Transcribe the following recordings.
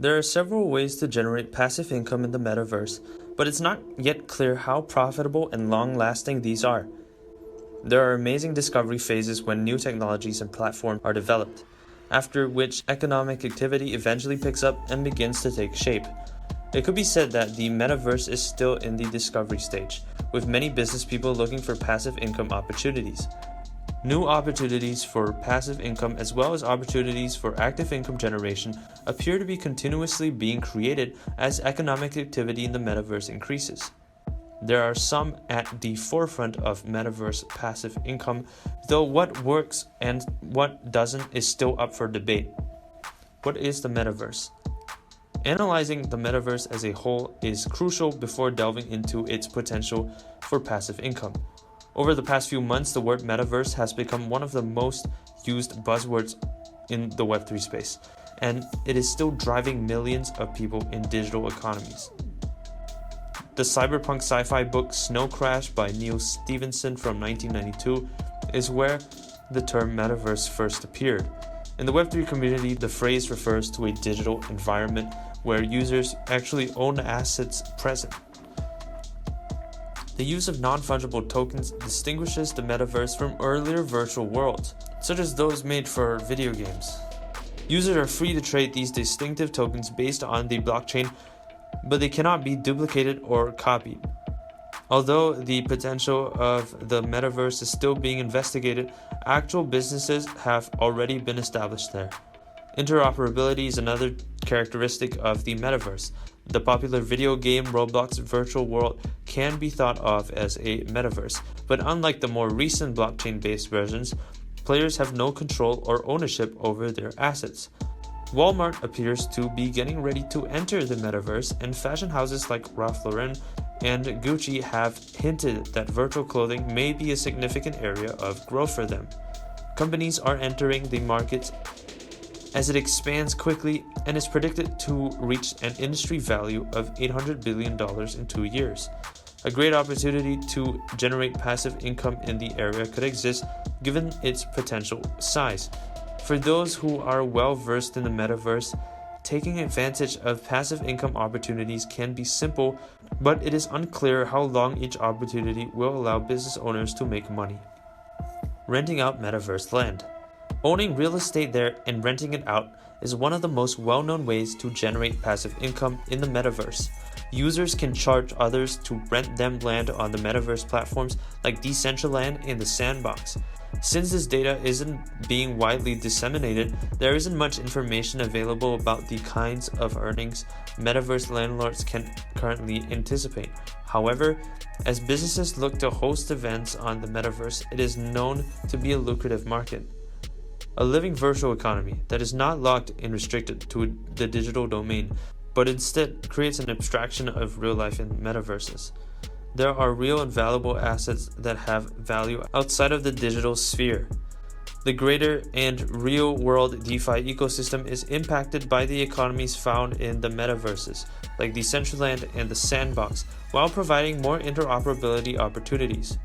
There are several ways to generate passive income in the metaverse, but it's not yet clear how profitable and long-lasting these are. There are amazing discovery phases when new technologies and platforms are developed, after which economic activity eventually picks up and begins to take shape. It could be said that the metaverse is still in the discovery stage, with many business people looking for passive income opportunities. New opportunities for passive income as well as opportunities for active income generation appear to be continuously being created as economic activity in the metaverse increases. There are some at the forefront of metaverse passive income, though what works and what doesn't is still up for debate. What is the metaverse? Analyzing the metaverse as a whole is crucial before delving into its potential for passive income. Over the past few months, the word metaverse has become one of the most used buzzwords in the Web3 space, and it is still driving millions of people in digital economies. The cyberpunk sci-fi book Snow Crash by Neil Stephenson from 1992 is where the term metaverse first appeared. In the Web3 community, the phrase refers to a digital environment where users actually own assets present. The use of non-fungible tokens distinguishes the metaverse from earlier virtual worlds, such as those made for video games. Users are free to trade these distinctive tokens based on the blockchain, but they cannot be duplicated or copied. Although the potential of the metaverse is still being investigated, actual businesses have already been established there. Interoperability is another characteristic of the metaverse. The popular video game Roblox virtual world can be thought of as a metaverse, but unlike the more recent blockchain-based versions, players have no control or ownership over their assets. Walmart appears to be getting ready to enter the metaverse, and fashion houses like Ralph Lauren and Gucci have hinted that virtual clothing may be a significant area of growth for them. Companies are entering the market as it expands quickly and is predicted to reach an industry value of $800 billion in 2 years. A great opportunity to generate passive income in the area could exist given its potential size. For those who are well versed in the metaverse, taking advantage of passive income opportunities can be simple, but it is unclear how long each opportunity will allow business owners to make money. Renting out metaverse land. Owning real estate there and renting it out is one of the most well-known ways to generate passive income in the metaverse. Users can charge others to rent them land on the metaverse platforms like Decentraland and the Sandbox. Since this data isn't being widely disseminated, there isn't much information available about the kinds of earnings metaverse landlords can currently anticipate. However, as businesses look to host events on the metaverse, it is known to be a lucrative market. A living virtual economy that is not locked and restricted to the digital domain, but instead creates an abstraction of real life in metaverses. There are real and valuable assets that have value outside of the digital sphere. The greater and real-world DeFi ecosystem is impacted by the economies found in the metaverses, like Decentraland and the Sandbox, while providing more interoperability opportunities.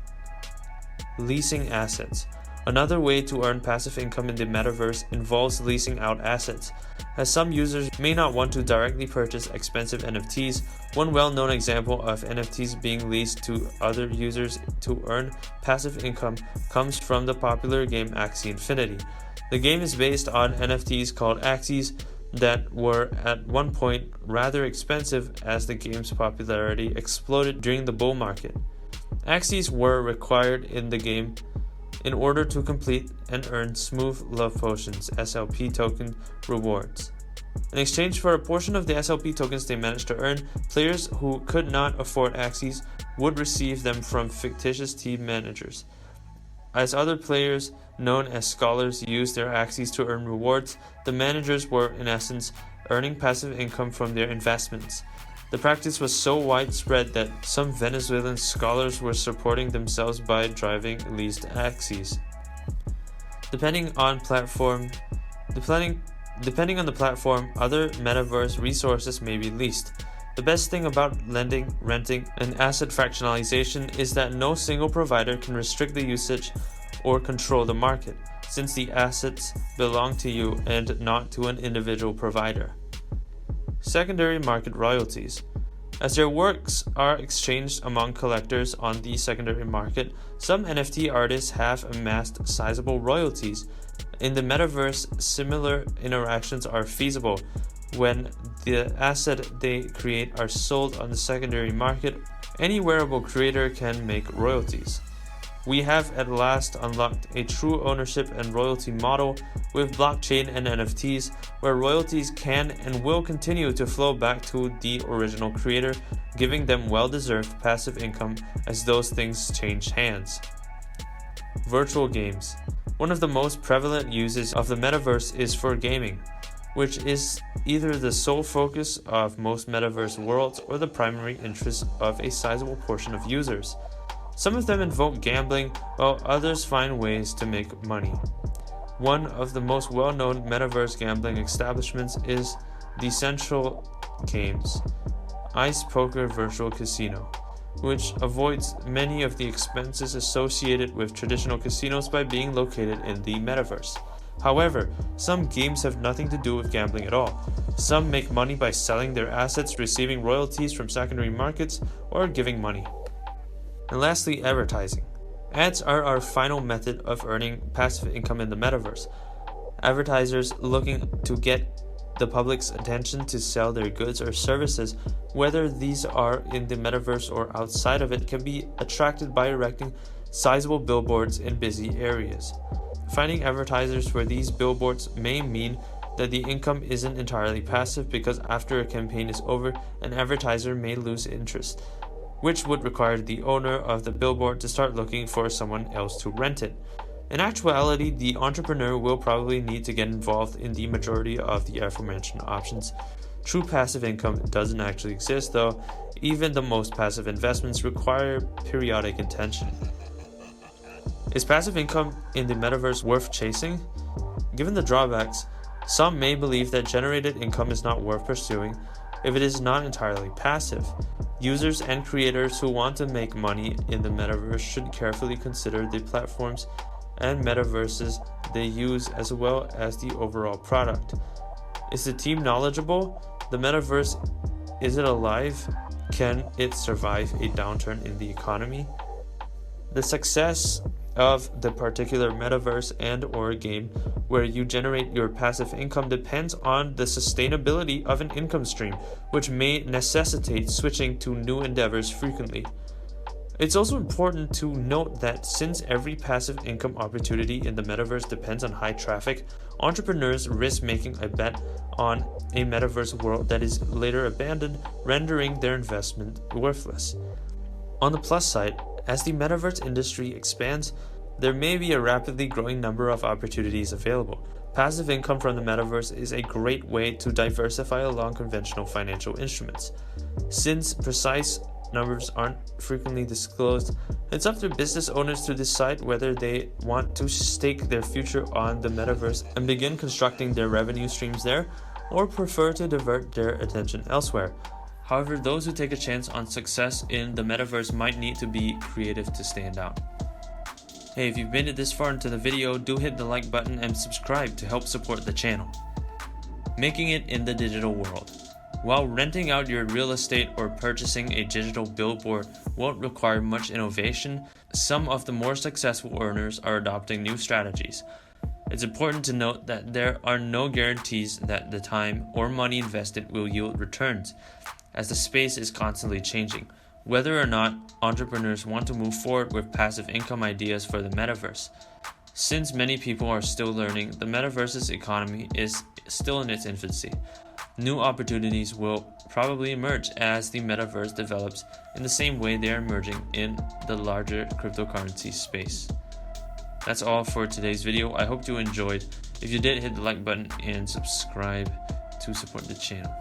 Leasing assets. Another way to earn passive income in the metaverse involves leasing out assets. As some users may not want to directly purchase expensive NFTs, one well-known example of NFTs being leased to other users to earn passive income comes from the popular game Axie Infinity. The game is based on NFTs called Axies that were at one point rather expensive as the game's popularity exploded during the bull market. Axies were required in the game in order to complete and earn Smooth Love Potions (SLP) token rewards. In exchange for a portion of the SLP tokens they managed to earn, players who could not afford Axies would receive them from fictitious team managers. As other players, known as scholars, used their Axies to earn rewards, the managers were, in essence, earning passive income from their investments. The practice was so widespread that some Venezuelan scholars were supporting themselves by driving leased Axies. Depending on the platform, other metaverse resources may be leased. The best thing about lending, renting, and asset fractionalization is that no single provider can restrict the usage or control the market, since the assets belong to you and not to an individual provider. Secondary market royalties. As their works are exchanged among collectors on the secondary market, some NFT artists have amassed sizable royalties. In the metaverse, similar interactions are feasible. When the asset they create are sold on the secondary market, any wearable creator can make royalties. We have at last unlocked a true ownership and royalty model with blockchain and NFTs, where royalties can and will continue to flow back to the original creator, giving them well-deserved passive income as those things change hands. Virtual games. One of the most prevalent uses of the metaverse is for gaming, which is either the sole focus of most metaverse worlds or the primary interest of a sizable portion of users. Some of them invoke gambling, while others find ways to make money. One of the most well-known metaverse gambling establishments is Decentral Games' Ice Poker Virtual Casino, which avoids many of the expenses associated with traditional casinos by being located in the metaverse. However, some games have nothing to do with gambling at all. Some make money by selling their assets, receiving royalties from secondary markets, or giving money. And lastly, advertising. Ads are our final method of earning passive income in the metaverse. Advertisers looking to get the public's attention to sell their goods or services, whether these are in the metaverse or outside of it, can be attracted by erecting sizable billboards in busy areas. Finding advertisers for these billboards may mean that the income isn't entirely passive, because after a campaign is over, an advertiser may lose interest, which would require the owner of the billboard to start looking for someone else to rent it. In actuality, the entrepreneur will probably need to get involved in the majority of the aforementioned options. True passive income doesn't actually exist, though. Even the most passive investments require periodic attention. Is passive income in the metaverse worth chasing? Given the drawbacks, some may believe that generated income is not worth pursuing if it is not entirely passive. Users and creators who want to make money in the metaverse should carefully consider the platforms and metaverses they use, as well as the overall product. Is the team knowledgeable? The metaverse, is it alive? Can it survive a downturn in the economy? The success of the particular metaverse and or game where you generate your passive income depends on the sustainability of an income stream, which may necessitate switching to new endeavors frequently. It's also important to note that since every passive income opportunity in the metaverse depends on high traffic, entrepreneurs risk making a bet on a metaverse world that is later abandoned, rendering their investment worthless. On the plus side, as the metaverse industry expands, there may be a rapidly growing number of opportunities available. Passive income from the metaverse is a great way to diversify along conventional financial instruments. Since precise numbers aren't frequently disclosed, it's up to business owners to decide whether they want to stake their future on the metaverse and begin constructing their revenue streams there, or prefer to divert their attention elsewhere. However, those who take a chance on success in the metaverse might need to be creative to stand out. Hey, if you've made it this far into the video, do hit the like button and subscribe to help support the channel. Making it in the digital world. While renting out your real estate or purchasing a digital billboard won't require much innovation, some of the more successful earners are adopting new strategies. It's important to note that there are no guarantees that the time or money invested will yield returns, as the space is constantly changing. Whether or not entrepreneurs want to move forward with passive income ideas for the metaverse. Since many people are still learning, the metaverse's economy is still in its infancy. New opportunities will probably emerge as the metaverse develops in the same way they are emerging in the larger cryptocurrency space. That's all for today's video. I hope you enjoyed. If you did, hit the like button and subscribe to support the channel.